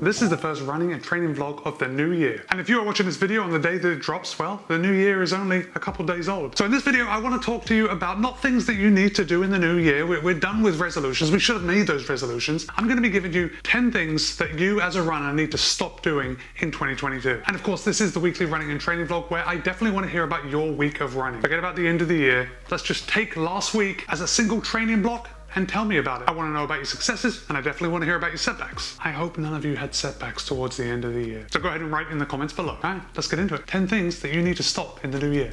This is the first running and training vlog of the new year. And if you are watching this video on the day that it drops, well, the new year is only a couple days old. So in this video, I want to talk to you about not things that you need to do in the new year. We're done with resolutions. We should have made those resolutions. I'm going to be giving you 10 things that you as a runner need to stop doing in 2022. And of course, this is the weekly running and training vlog where I definitely want to hear about your week of running. Forget about the end of the year. Let's just take last week as a single training block and tell me about it. I want to know about your successes, and I definitely want to hear about your setbacks. I hope none of you had setbacks towards the end of the year. So go ahead and write in the comments below. All right, let's get into it. 10 things that you need to stop in the new year.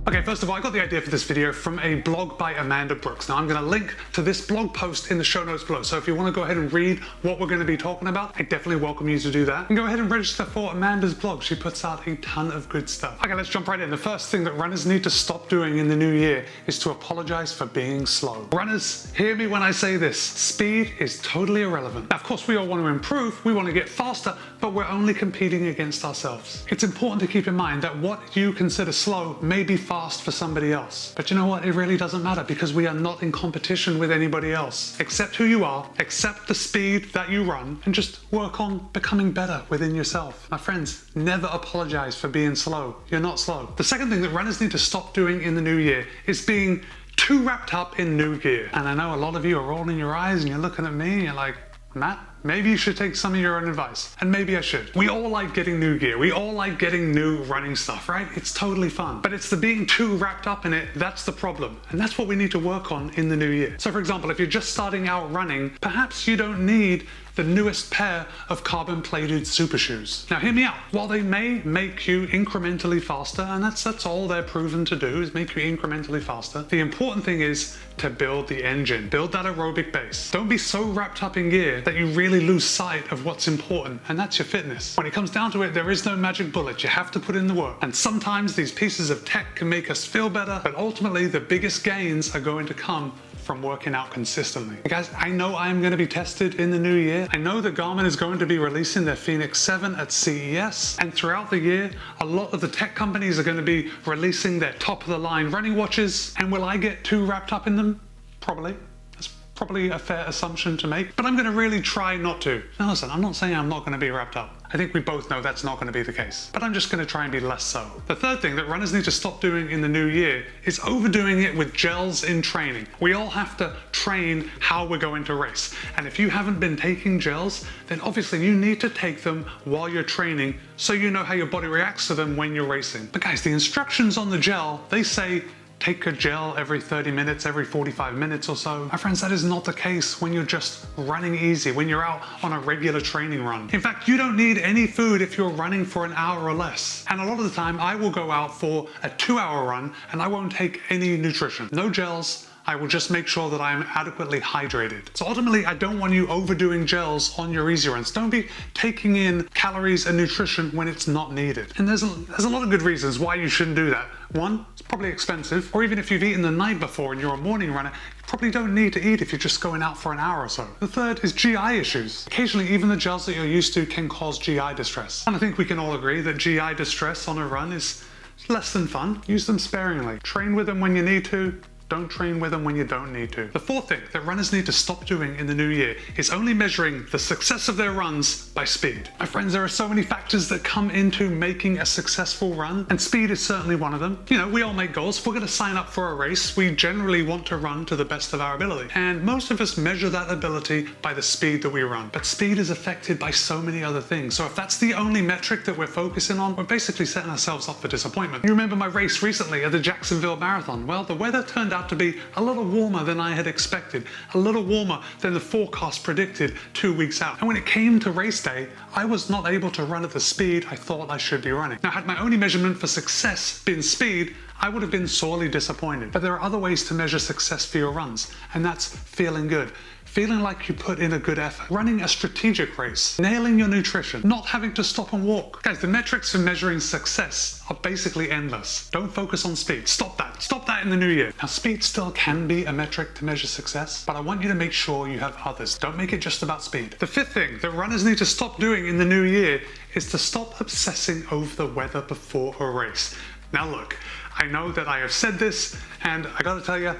Okay, first of all, I got the idea for this video from a blog by Amanda Brooks. Now I'm going to link to this blog post in the show notes below. So if you want to go ahead and read what we're going to be talking about, I definitely welcome you to do that. And go ahead and register for Amanda's blog. She puts out a ton of good stuff. Okay, let's jump right in. The first thing that runners need to stop doing in the new year is to apologize for being slow. Runners, hear me when I say this. Speed is totally irrelevant. Now, of course, we all want to improve. We want to get faster, but we're only competing against ourselves. It's important to keep in mind that what you consider slow may be fast for somebody else. But you know what? It really doesn't matter because we are not in competition with anybody else. Accept who you are, accept the speed that you run, and just work on becoming better within yourself. My friends, never apologize for being slow. You're not slow. The second thing that runners need to stop doing in the new year is being too wrapped up in new gear. And I know a lot of you are rolling your eyes and you're looking at me and you're like, Matt, maybe you should take some of your own advice. And maybe I should. We all like getting new gear. We all like getting new running stuff, right? It's totally fun. But it's the being too wrapped up in it that's the problem. And that's what we need to work on in the new year. So for example, if you're just starting out running, perhaps you don't need the newest pair of carbon-plated super shoes. Now hear me out. While they may make you incrementally faster, and that's all they're proven to do is make you incrementally faster, the important thing is to build the engine. Build that aerobic base. Don't be so wrapped up in gear that you really lose sight of what's important, and that's your fitness. When it comes down to it, there is no magic bullet. You have to put in the work. And sometimes these pieces of tech can make us feel better, but ultimately the biggest gains are going to come from working out consistently. Guys, I know I'm going to be tested in the new year. I know that Garmin is going to be releasing their Fenix 7 at CES, and throughout the year, a lot of the tech companies are going to be releasing their top-of-the-line running watches. And will I get too wrapped up in them? Probably. That's probably a fair assumption to make, but I'm going to really try not to. Now listen, I'm not saying I'm not going to be wrapped up. I think we both know that's not going to be the case, but I'm just going to try and be less so. The third thing that runners need to stop doing in the new year is overdoing it with gels in training. We all have to train how we're going to race. And if you haven't been taking gels, then obviously you need to take them while you're training so you know how your body reacts to them when you're racing. But guys, the instructions on the gel, they say take a gel every 30 minutes, every 45 minutes or so. My friends, that is not the case when you're just running easy, when you're out on a regular training run. In fact, you don't need any food if you're running for an hour or less. And a lot of the time I will go out for a 2-hour run and I won't take any nutrition. No gels. I will just make sure that I am adequately hydrated. So ultimately, I don't want you overdoing gels on your easy runs. Don't be taking in calories and nutrition when it's not needed. And there's a lot of good reasons why you shouldn't do that. One, it's probably expensive, or even if you've eaten the night before and you're a morning runner, you probably don't need to eat if you're just going out for an hour or so. The third is GI issues. Occasionally, even the gels that you're used to can cause GI distress. And I think we can all agree that GI distress on a run is less than fun. Use them sparingly. Train with them when you need to. Don't train with them when you don't need to. The fourth thing that runners need to stop doing in the new year is only measuring the success of their runs by speed. My friends, there are so many factors that come into making a successful run, and speed is certainly one of them. You know, we all make goals. If we're going to sign up for a race, we generally want to run to the best of our ability. And most of us measure that ability by the speed that we run. But speed is affected by so many other things. So if that's the only metric that we're focusing on, we're basically setting ourselves up for disappointment. You remember my race recently at the Jacksonville Marathon? Well, the weather turned out to be a little warmer than I had expected, a little warmer than the forecast predicted 2 weeks out. And when it came to race day, I was not able to run at the speed I thought I should be running. Now, had my only measurement for success been speed, I would have been sorely disappointed. But there are other ways to measure success for your runs, and that's feeling good. Feeling like you put in a good effort, running a strategic race, nailing your nutrition, not having to stop and walk. Guys, the metrics for measuring success are basically endless. Don't focus on speed. Stop that. Stop that in the new year. Now, speed still can be a metric to measure success, but I want you to make sure you have others. Don't make it just about speed. The fifth thing that runners need to stop doing in the new year is to stop obsessing over the weather before a race. Now look, I know that I have said this, and I gotta tell you,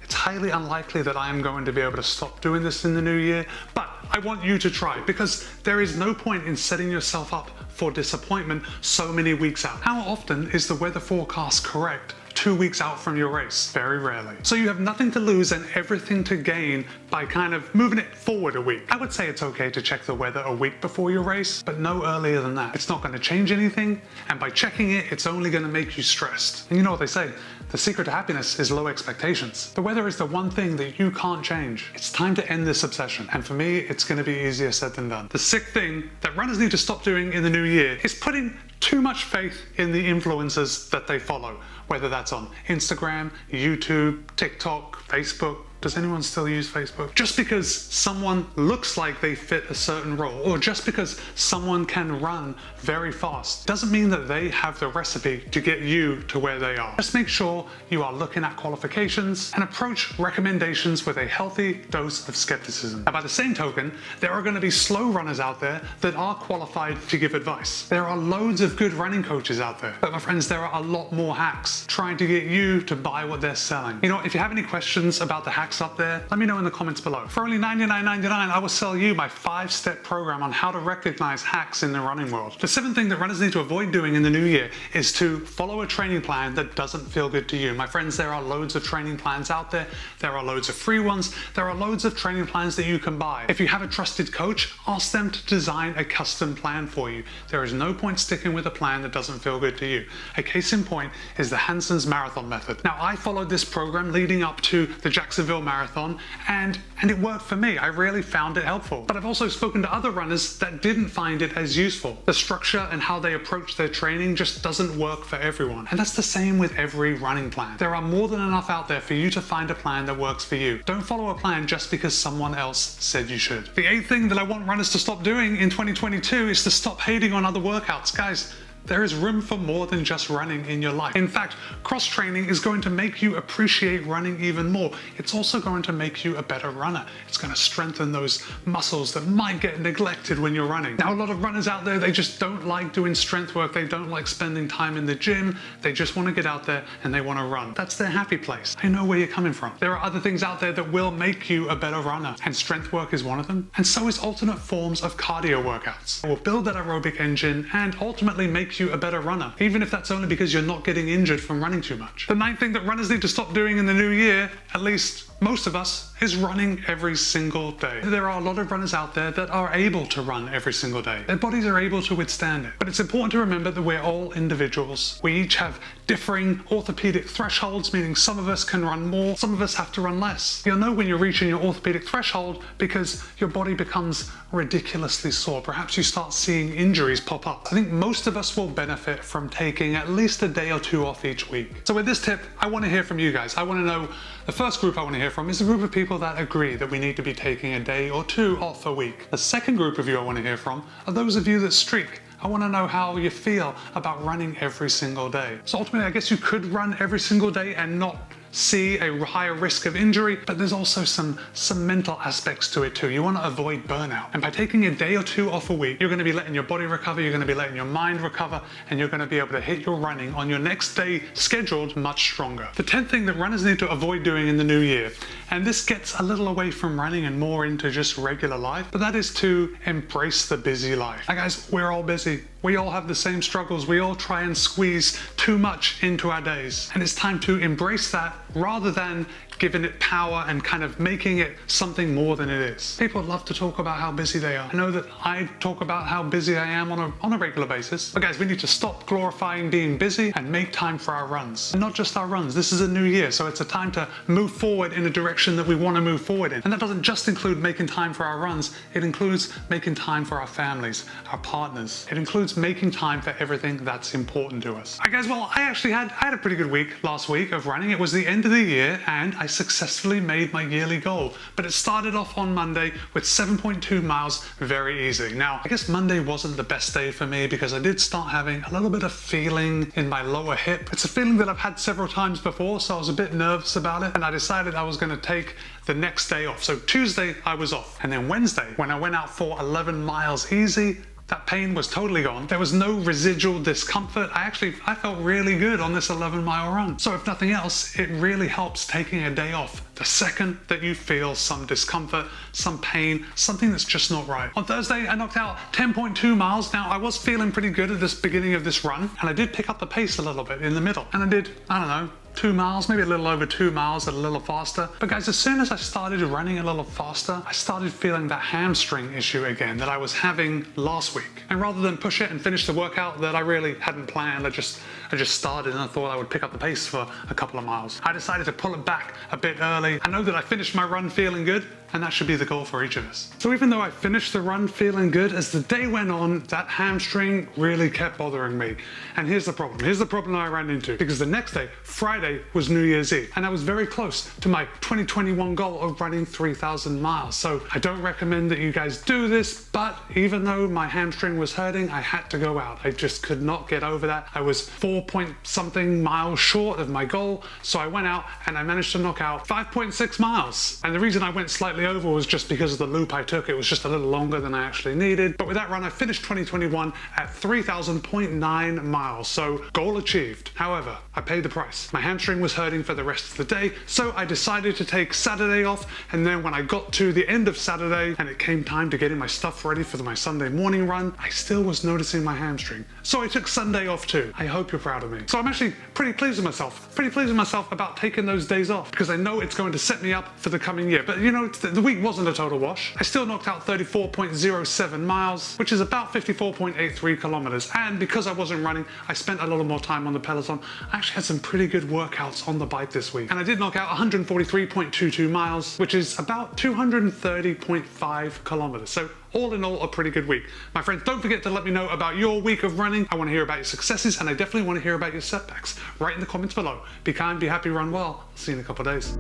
it's highly unlikely that I am going to be able to stop doing this in the new year, but I want you to try, because there is no point in setting yourself up for disappointment so many weeks out. How often is the weather forecast correct 2 weeks out from your race? Very rarely. So you have nothing to lose and everything to gain by kind of moving it forward a week. I would say it's okay to check the weather a week before your race, but no earlier than that. It's not going to change anything, and by checking it, it's only going to make you stressed. And you know what they say, the secret to happiness is low expectations. The weather is the one thing that you can't change. It's time to end this obsession, and for me, it's going to be easier said than done. The sick thing that runners need to stop doing in the new year is putting too much faith in the influencers that they follow, whether that's on Instagram, YouTube, TikTok, Facebook. Does anyone still use Facebook? Just because someone looks like they fit a certain role, or just because someone can run very fast, doesn't mean that they have the recipe to get you to where they are. Just make sure you are looking at qualifications and approach recommendations with a healthy dose of skepticism. And by the same token, there are going to be slow runners out there that are qualified to give advice. There are loads of good running coaches out there, but my friends, there are a lot more hacks trying to get you to buy what they're selling. You know, if you have any questions about the hacks up there, let me know in the comments below. For only $99.99, I will sell you my 5-step program on how to recognize hacks in the running world. The 7th thing that runners need to avoid doing in the new year is to follow a training plan that doesn't feel good to you. My friends, there are loads of training plans out there. There are loads of free ones. There are loads of training plans that you can buy. If you have a trusted coach, ask them to design a custom plan for you. There is no point sticking with a plan that doesn't feel good to you. A case in point is the Hanson's Marathon method. Now, I followed this program leading up to the Jacksonville Marathon, and it worked for me. I really found it helpful. But I've also spoken to other runners that didn't find it as useful. The structure and how they approach their training just doesn't work for everyone. And that's the same with every running plan. There are more than enough out there for you to find a plan that works for you. Don't follow a plan just because someone else said you should. The 8th thing that I want runners to stop doing in 2022 is to stop hating on other workouts. Guys, there is room for more than just running in your life. In fact, cross-training is going to make you appreciate running even more. It's also going to make you a better runner. It's going to strengthen those muscles that might get neglected when you're running. Now, a lot of runners out there, they just don't like doing strength work. They don't like spending time in the gym. They just want to get out there and they want to run. That's their happy place. I know where you're coming from. There are other things out there that will make you a better runner, and strength work is one of them. And so is alternate forms of cardio workouts. It will build that aerobic engine and ultimately make you a better runner, even if that's only because you're not getting injured from running too much. The 9th thing that runners need to stop doing in the new year, at least most of us, is running every single day. There are a lot of runners out there that are able to run every single day. Their bodies are able to withstand it. But it's important to remember that we're all individuals. We each have differing orthopedic thresholds, meaning some of us can run more, some of us have to run less. You'll know when you're reaching your orthopedic threshold because your body becomes ridiculously sore. Perhaps you start seeing injuries pop up. I think most of us will benefit from taking at least a day or 2 off each week. So with this tip, I want to hear from you guys. I want to know, the first group I want to hear from is a group of people that agree that we need to be taking a day or 2 off a week. The second group of you I want to hear from are those of you that streak. I want to know how you feel about running every single day. So ultimately, I guess you could run every single day and not see a higher risk of injury, but there's also some mental aspects to it too. You want to avoid burnout. And by taking a day or 2 off a week, you're going to be letting your body recover, you're going to be letting your mind recover, and you're going to be able to hit your running on your next day scheduled much stronger. The 10th thing that runners need to avoid doing in the new year, and this gets a little away from running and more into just regular life, but that is to embrace the busy life. Now guys, we're all busy. We all have the same struggles. We all try and squeeze too much into our days. And it's time to embrace that rather than giving it power and kind of making it something more than it is. People love to talk about how busy they are. I know that I talk about how busy I am on a regular basis. But guys, we need to stop glorifying being busy and make time for our runs. And not just our runs. This is a new year, so it's a time to move forward in a direction that we want to move forward in. And that doesn't just include making time for our runs. It includes making time for our families, our partners. It includes making time for everything that's important to us. All right, guys, well, I had a pretty good week last week of running. It was the end of the year and I successfully made my yearly goal. But it started off on Monday with 7.2 miles, very easy. Now, I guess Monday wasn't the best day for me because I did start having a little bit of feeling in my lower hip. It's a feeling that I've had several times before, so I was a bit nervous about it, and I decided I was going to take the next day off. So Tuesday I was off, and then Wednesday when I went out for 11 miles easy, That pain was totally gone. There was no residual discomfort. I felt really good on this 11-mile run. So if nothing else, it really helps taking a day off the second that you feel some discomfort, some pain, something that's just not right. On Thursday, I knocked out 10.2 miles. Now, I was feeling pretty good at this beginning of this run, and I did pick up the pace a little bit in the middle. And I did, I don't know, 2 miles, maybe a little over 2 miles, a little faster. But guys, as soon as I started running a little faster, I started feeling that hamstring issue again that I was having last week. And rather than push it and finish the workout that I really hadn't planned, I just started and I thought I would pick up the pace for a couple of miles. I decided to pull it back a bit early. I know that I finished my run feeling good, and that should be the goal for each of us. So even though I finished the run feeling good, as the day went on, that hamstring really kept bothering me. And here's the problem. Here's the problem I ran into. Because the next day, Friday, was New Year's Eve, and I was very close to my 2021 goal of running 3,000 miles. So I don't recommend that you guys do this, but even though my hamstring was hurting, I had to go out. I just could not get over that. I was 4-point-something miles short of my goal, so I went out and I managed to knock out 5.6 miles. And the reason I went slightly over was just because of the loop I took. It was just a little longer than I actually needed. But with that run, I finished 2021 at 3,000.9 miles. So goal achieved. However, I paid the price. My hamstring was hurting for the rest of the day, so I decided to take Saturday off. And then when I got to the end of Saturday and it came time to getting my stuff ready for my Sunday morning run, I still was noticing my hamstring. So I took Sunday off too. I hope you're proud of me. So I'm actually pretty pleased with myself about taking those days off, because I know it's going to set me up for the coming year. But you know, the week wasn't a total wash. I still knocked out 34.07 miles, which is about 54.83 kilometers. And because I wasn't running, I spent a little more time on the Peloton. I actually had some pretty good workouts on the bike this week. And I did knock out 143.22 miles, which is about 230.5 kilometers. So all in all, a pretty good week. My friends, don't forget to let me know about your week of running. I want to hear about your successes, and I definitely want to hear about your setbacks. Write in the comments below. Be kind, be happy, run well. I'll see you in a couple of days.